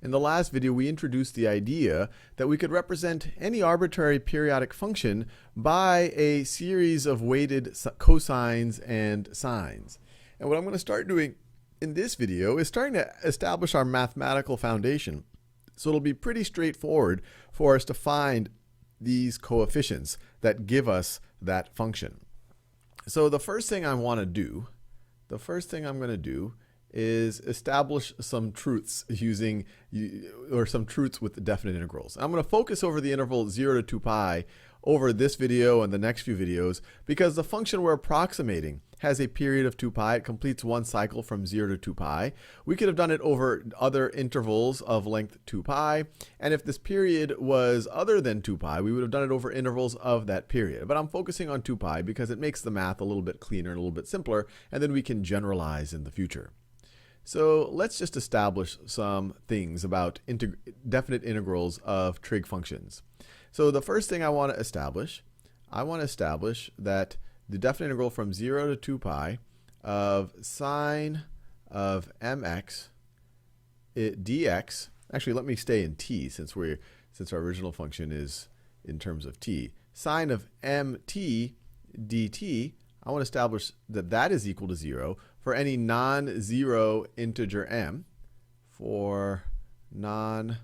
In the last video, we introduced the idea that we could represent any arbitrary periodic function by a series of weighted cosines and sines. And what I'm going to start doing in this video is starting to establish our mathematical foundation. So it'll be pretty straightforward for us to find these coefficients that give us that function. So the first thing I'm going to do is establish some truths using, or some truths with definite integrals. I'm going to focus over the interval 0 to 2 pi over this video and the next few videos because the function we're approximating has a period of 2 pi. It completes one cycle from 0 to 2 pi. We could have done it over other intervals of length 2 pi. And if this period was other than 2 pi, we would have done it over intervals of that period. But I'm focusing on 2 pi because it makes the math a little bit cleaner and a little bit simpler, and then we can generalize in the future. So let's just establish some things about definite integrals of trig functions. So the first thing I want to establish that the definite integral from 0 to 2 pi of sine of mx dx, actually let me stay in t since our original function is in terms of t. Sine of mt dt, I want to establish that that is equal to 0 for any non-zero integer m, for non-zero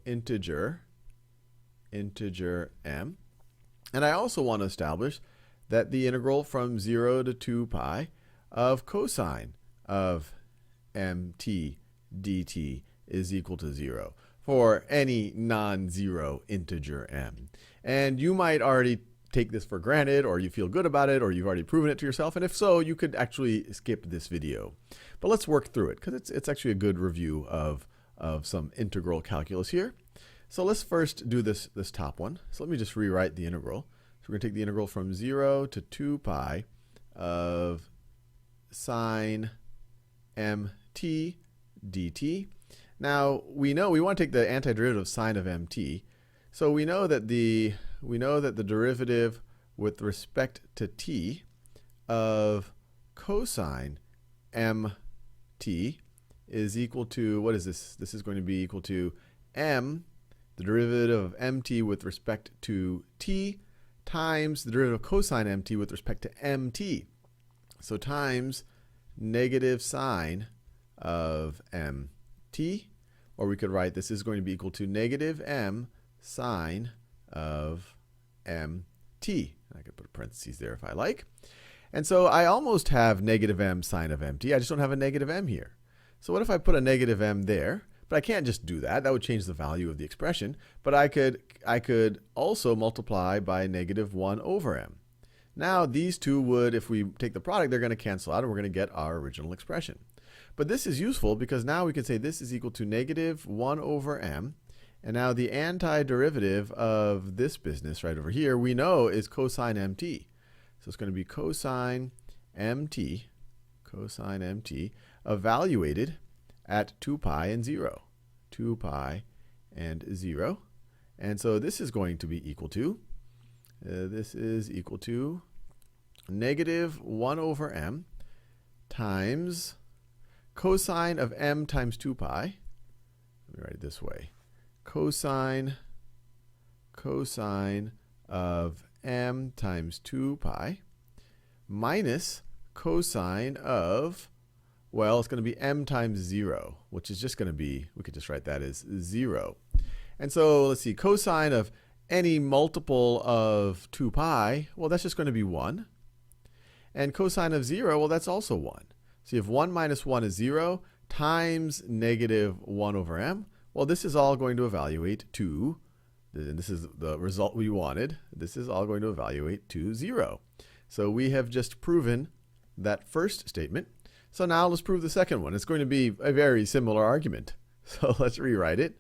integer m. And I also want to establish that the integral from 0 to 2 pi of cosine of mt dt is equal to 0 for any non-zero integer m. And you might already take this for granted, or you feel good about it, or you've already proven it to yourself, and if so, you could actually skip this video. But let's work through it, because it's actually a good review of some integral calculus here. So let's first do this top one. So let me just rewrite the integral. So we're going to take the integral from 0 to 2 pi of sine mt dt. Now we know we want to take the antiderivative of sine of mt. So we know that the derivative with respect to t of cosine mt is equal to, what is this? This is going to be equal to m, the derivative of mt with respect to t, times the derivative of cosine mt with respect to mt. So times negative sine of mt, or we could write this is going to be equal to negative m sine of mt. I could put parentheses there if I like. And so I almost have negative m sine of mt. I just don't have a negative m here. So what if I put a negative m there? But I can't just do that. That would change the value of the expression. But I could also multiply by negative 1 over m. Now these two would, if we take the product, they're going to cancel out and we're going to get our original expression. But this is useful because now we can say this is equal to negative 1 over m. And now the antiderivative of this business right over here, we know is cosine mt. So it's going to be cosine mt evaluated at 2 pi and 0. 2 pi and 0. And so this is going to be equal to, negative 1 over m times cosine of m times 2 pi. Let me write it this way. Cosine of m times 2 pi minus cosine of, well, it's going to be m times 0, which is just going to be, we could just write that as 0. And so let's see, cosine of any multiple of 2 pi, well, that's just going to be 1. And cosine of 0, well, that's also 1. So you have 1 minus 1 is 0 times negative 1 over m. Well, this is all going to evaluate to, and this is the result we wanted, this is all going to evaluate to 0. So we have just proven that first statement. So now let's prove the second one. It's going to be a very similar argument. So let's rewrite it.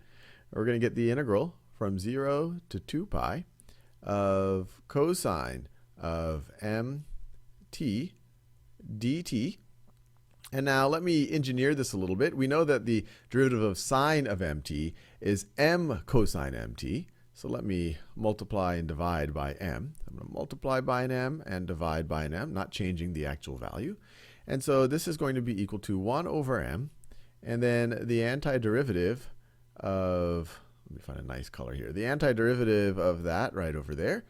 We're going to get the integral from 0 to 2 pi of cosine of mt dt. And now let me engineer this a little bit. We know that the derivative of sine of mt is m cosine mt. So let me multiply and divide by m. I'm going to multiply by an m and divide by an m, not changing the actual value. And so this is going to be equal to 1 over m. And then the antiderivative of, let me find a nice color here. The antiderivative of that right over there,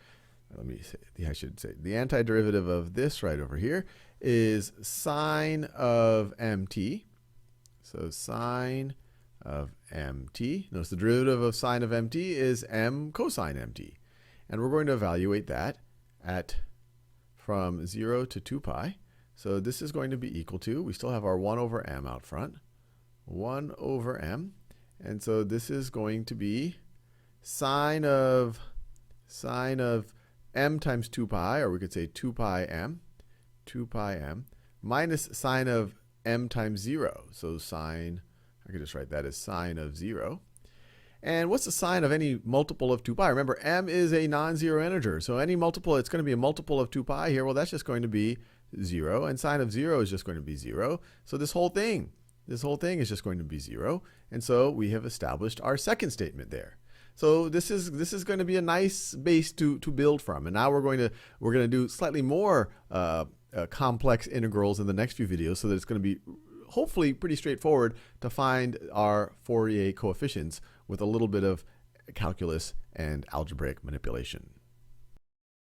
let me say, I should say, the antiderivative of this right over here is sine of mt. So sine of mt. Notice the derivative of sine of mt is m cosine mt. And we're going to evaluate that at from 0 to 2 pi. So this is going to be equal to, we still have our 1 over m out front. 1 over m. And so this is going to be sine of m times 2 pi, or we could say 2 pi m, minus sine of m times 0. So sine, I could just write that as sine of 0. And what's the sine of any multiple of 2 pi? Remember, m is a non-zero integer. So any multiple, it's going to be a multiple of 2 pi here. Well, that's just going to be 0. And sine of 0 is just going to be 0. So this whole thing is just going to be 0. And so we have established our second statement there. So this is going to be a nice base to build from. And now we're going to do slightly more complex integrals in the next few videos, so that it's going to be hopefully pretty straightforward to find our Fourier coefficients with a little bit of calculus and algebraic manipulation.